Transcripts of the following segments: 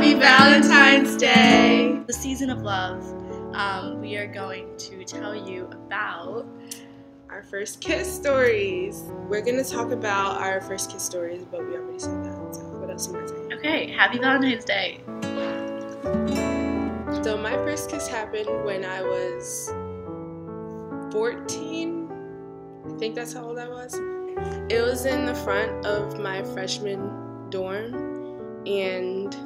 Happy Valentine's Day! The season of love, we are going to tell you about our first kiss stories. We're going to talk about our first kiss stories, but we already said that, so what else am I saying? Okay, Happy Valentine's Day! So my first kiss happened when I was 14. I think that's how old I was. It was in the front of my freshman dorm, and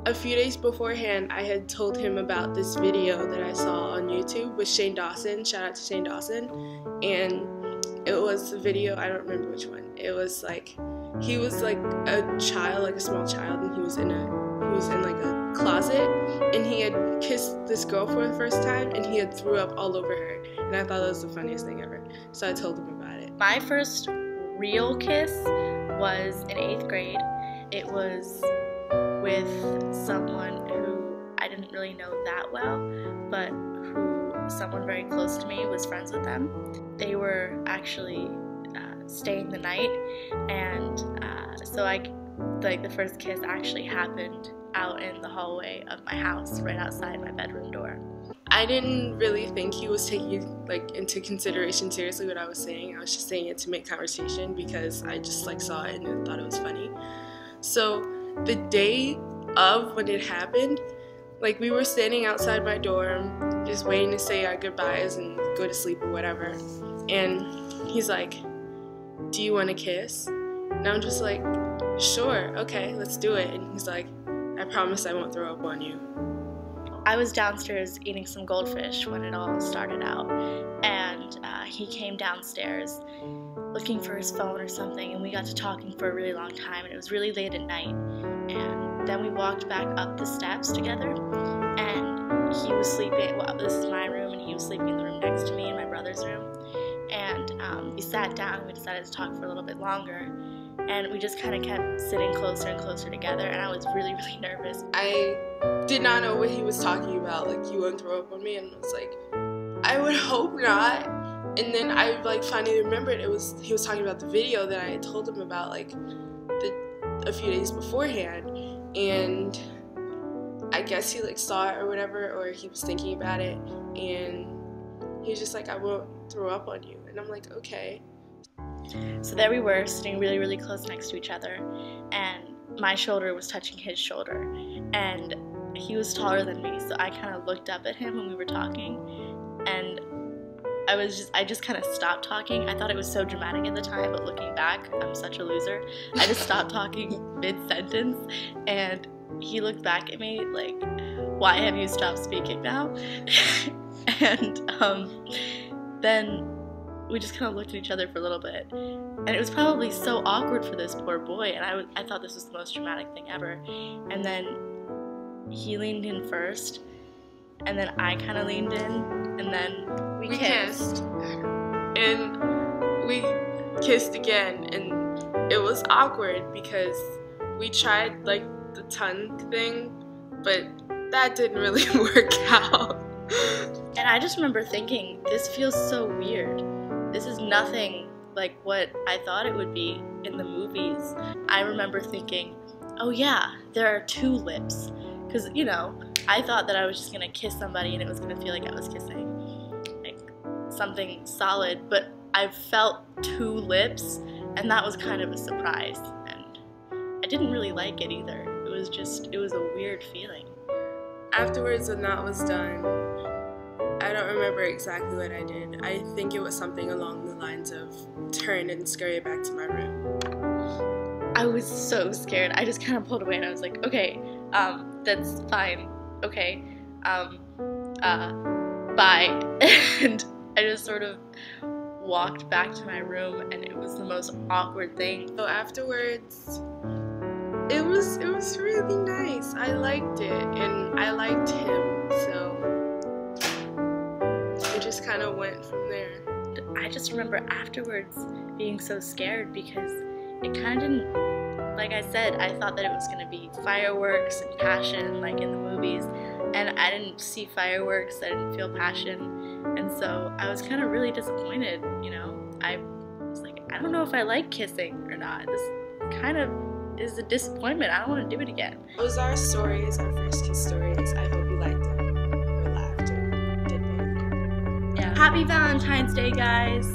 a few days beforehand I had told him about this video that I saw on YouTube with Shane Dawson. Shout out to Shane Dawson. And it was a video, I don't remember which one. It was like, he was like a child, like a small child, and he was in like a closet, and he had kissed this girl for the first time, and he had threw up all over her, and I thought that was the funniest thing ever. So I told him about it. My first real kiss was in 8th grade. It was with someone who I didn't really know that well, but who someone very close to me was friends with them. They were actually staying the night, and so the first kiss actually happened out in the hallway of my house, right outside my bedroom door. I didn't really think he was taking into consideration seriously what I was saying. I was just saying it to make conversation because I just saw it and thought it was funny. So the day of when it happened, we were standing outside my dorm just waiting to say our goodbyes and go to sleep or whatever, and he's like, "Do you want to kiss?" And I'm just like, "Sure, okay, let's do it." And he's like, "I promise I won't throw up on you." I was downstairs eating some goldfish when it all started out, and he came downstairs looking for his phone or something, and we got to talking for a really long time, and it was really late at night. And then we walked back up the steps together, and he was sleeping. Well, this is my room, and he was sleeping in the room next to me in my brother's room. And we sat down, and we decided to talk for a little bit longer, and we just kind of kept sitting closer and closer together, and I was really, really nervous. I did not know what he was talking about, you wouldn't throw up on me, and I was like, I would hope not. And then I finally remembered he was talking about the video that I had told him about a few days beforehand, and I guess he saw it or whatever, or he was thinking about it, and he was just like, "I won't throw up on you," and I'm like, okay. So there we were, sitting really, really close next to each other, and my shoulder was touching his shoulder, and he was taller than me, so I kind of looked up at him when we were talking, and I just kind of stopped talking. I thought it was so dramatic at the time, but looking back, I'm such a loser. I just stopped talking mid-sentence, and he looked back at me like, "Why have you stopped speaking now?" And then we just kind of looked at each other for a little bit, and it was probably so awkward for this poor boy, and I thought this was the most dramatic thing ever. And then he leaned in first, and then I kind of leaned in, and then we kissed. And we kissed again, and it was awkward because we tried the tongue thing, but that didn't really work out. And I just remember thinking, this feels so weird. This is nothing like what I thought it would be in the movies. I remember thinking, oh yeah, there are two lips. Because, I thought that I was just going to kiss somebody and it was going to feel like I was kissing something solid. But I felt two lips, and that was kind of a surprise. And I didn't really like it either. It was a weird feeling. Afterwards, when that was done, I don't remember exactly what I did. I think it was something along the lines of turn and scurry back to my room. I was so scared. I just kind of pulled away, and I was like, okay, that's fine. Okay, bye. And I just sort of walked back to my room, and it was the most awkward thing. So afterwards, it was really nice. I liked it, and I liked him, so it just kind of went from there. I just remember afterwards being so scared because it kind of didn't, like I said, I thought that it was going to be fireworks and passion like in the movies, and I didn't see fireworks, I didn't feel passion, and so I was kind of really disappointed, I was like, I don't know if I like kissing or not. This kind of is a disappointment. I don't want to do it again. Those are our stories, our first kiss stories. I hope you liked them or laughed or did both. Yeah. Happy Valentine's Day, guys.